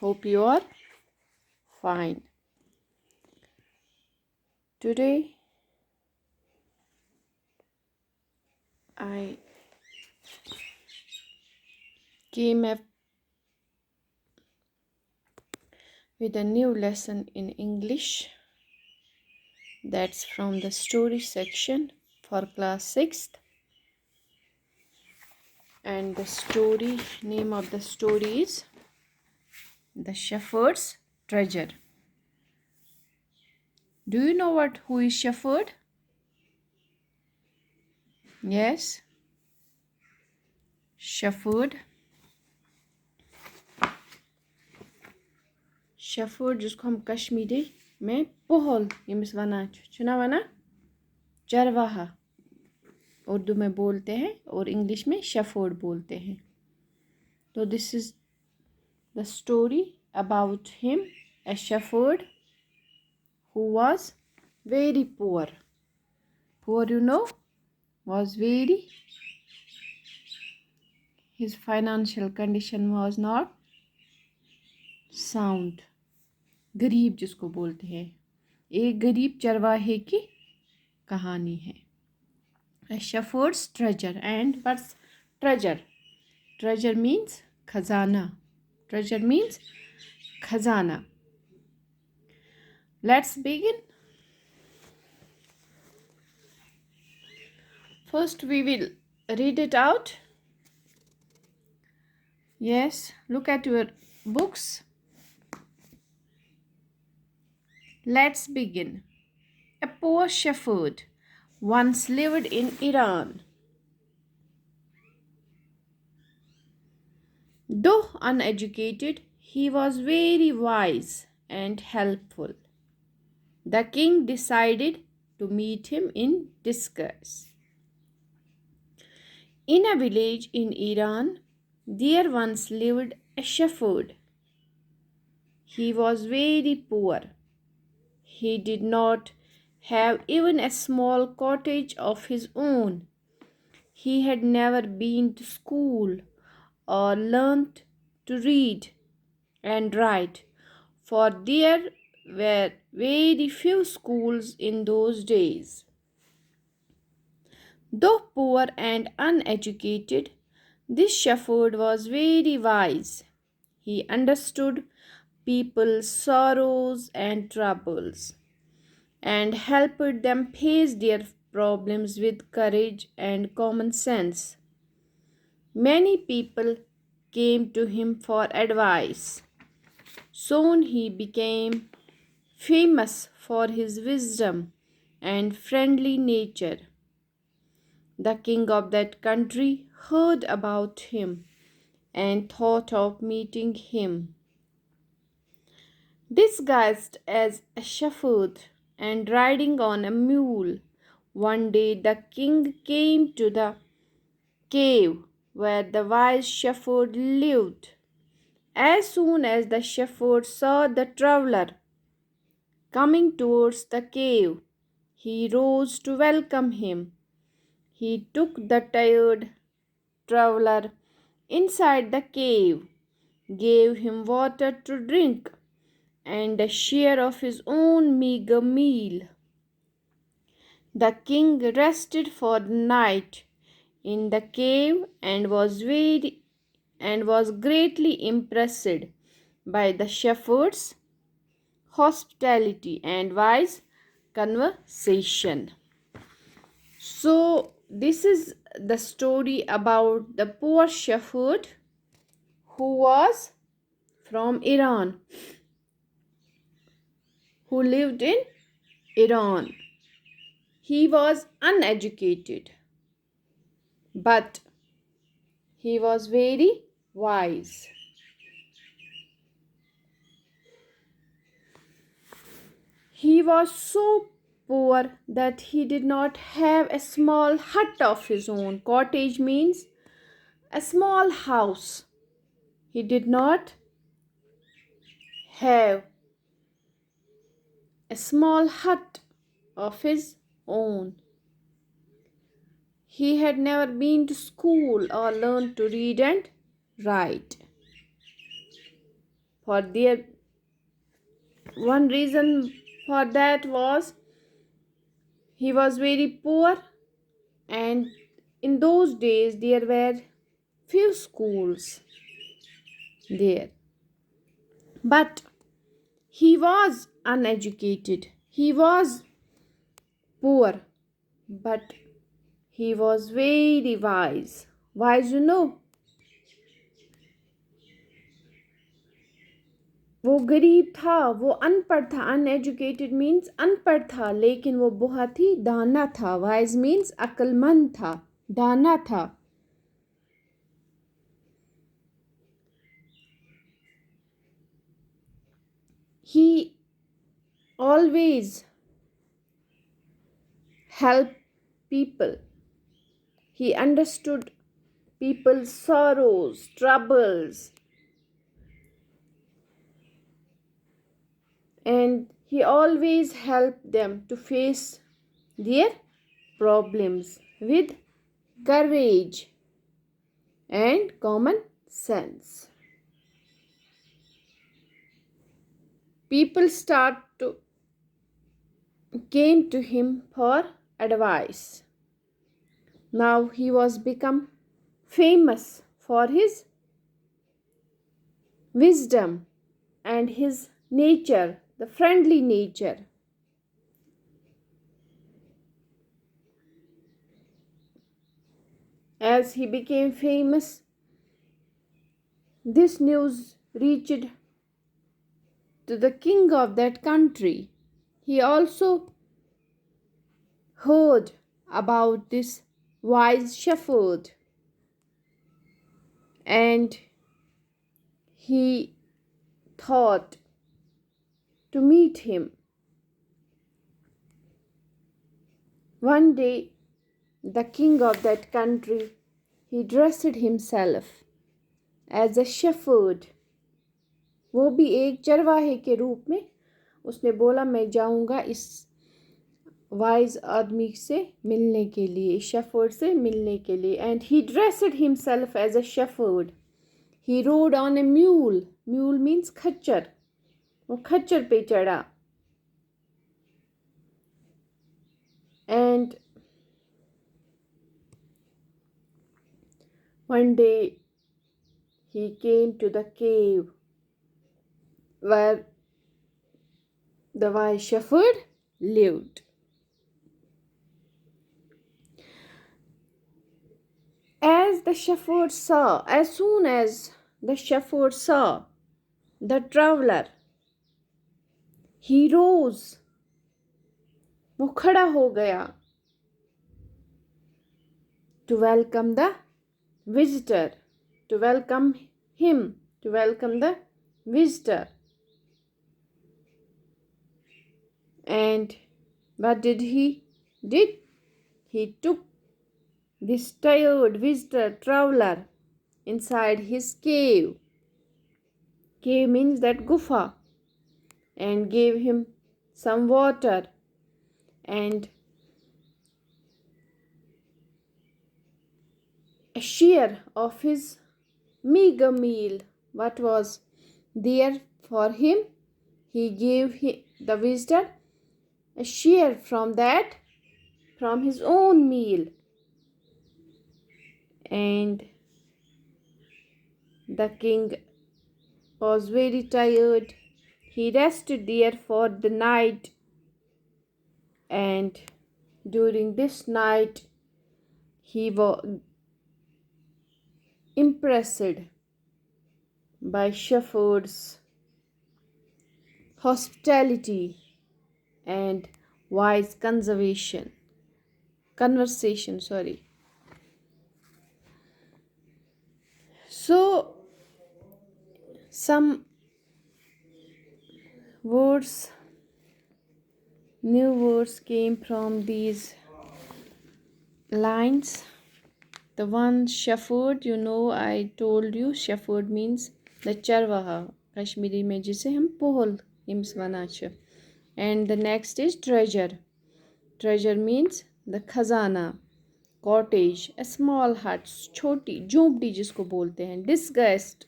Hope you are fine. Today I came up with a new lesson in English. That's from the story section for class 6th. And the name of the story is The Shepherd's Treasure. Do you know who is shepherd? Yes, shepherd जिसको हम कश्मीरी में Pohl यमिस वना चुना वना चरवाहा उर्दू में बोलते हैं और इंग्लिश में शेफर्ड बोलते हैं. तो this is the story about him, a shepherd who was very poor. Poor, was very. His financial condition was not sound. गरीब जिसको बोलते हैं, एक गरीब चरवाहे की कहानी है. A shepherd's treasure. And what's treasure? Treasure means khazana. Treasure means khazana. Let's begin. First we will read it out. Yes, look at your books. Let's begin. A poor shepherd once lived in Iran. Though uneducated, he was very wise and helpful. The king decided to meet him in disguise. In a village in Iran, there once lived a shepherd. He was very poor. He did not have even a small cottage of his own. He had never been to school or learnt to read and write, for there were very few schools in those days. Though poor and uneducated, this shepherd was very wise. He understood people's sorrows and troubles and helped them face their problems with courage and common sense. Many people came to him for advice. Soon he became famous for his wisdom and friendly nature. The king of that country heard about him and thought of meeting him. Disguised as a shepherd and riding on a mule, one day the king came to the cave where the wise shepherd lived. As soon as the shepherd saw the traveler coming towards the cave, he rose to welcome him. He took the tired traveler inside the cave, gave him water to drink, and a share of his own meager meal. The king rested for the night in the cave and was greatly impressed by the shepherd's hospitality and wise conversation. So this is the story about the poor shepherd who was from Iran, who lived in Iran. He was uneducated, but he was very wise. He was so poor that he did not have a small hut of his own. Cottage means a small house. He did not have a small hut of his own. He had never been to school or learned to read and write. For their one reason for that was he was very poor, and in those days there were few schools there. But he was uneducated, he was poor, but he was very wise. Wise, वो गरीब था, वो अनपढ़ था. Uneducated means अनपढ़ था, लेकिन वो बहुत ही दाना था. वाइज मीन्स अक्लमंद था, दाना था. He always helped people. He understood people's sorrows, troubles, and he always helped them to face their problems with courage and common sense. People start to came to him for advice. Now he was become famous for his wisdom and his nature, the friendly nature. As he became famous, this news reached to the king of that country. He also heard about this wise shepherd, and he thought to meet him. One day, the king of that country, he dressed himself as a shepherd. वो भी एक चरवाहे के रूप में. उसने बोला मैं जाऊंगा इस वाइज आदमी से मिलने के लिए, शेफर्ड से मिलने के लिए. And he dressed himself as a shepherd. He rode on a mule. Mule means खच्चर. वो खच्चर पे चढ़ा. And one day he came to the cave where the wise shepherd lived. As soon as the shepherd saw the traveler, he rose. वो खड़ा हो गया to welcome the visitor, to welcome him, to welcome the visitor. And what did he did? He took this tired visitor traveler inside his cave. Cave means that gufa. And gave him some water and a share of his meager meal. What was there for him? He gave the visitor a share from his own meal. And the king was very tired. He rested there for the night, and during this night he was impressed by shepherd's hospitality and wise conversation. So some new words came from these lines. The one shepherd, I told you shepherd means the charwaha, Kashmiri में जिसे हम Pohl hymns वना छ. And the next is treasure. Treasure means the खजाना. Cottage, a small hut, छोटी झोंपड़ी जिसको बोलते हैं. Disgust,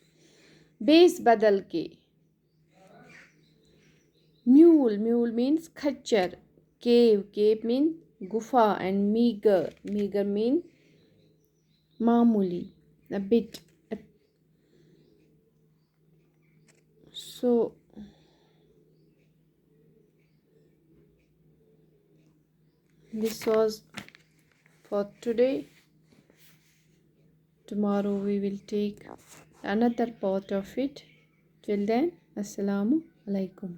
बेस बदल के. Mule means khachar. Cave means gufa. And meager means mamuli, a bit. So this was for today. Tomorrow we will take another part of it. Till then, Assalamu alaikum.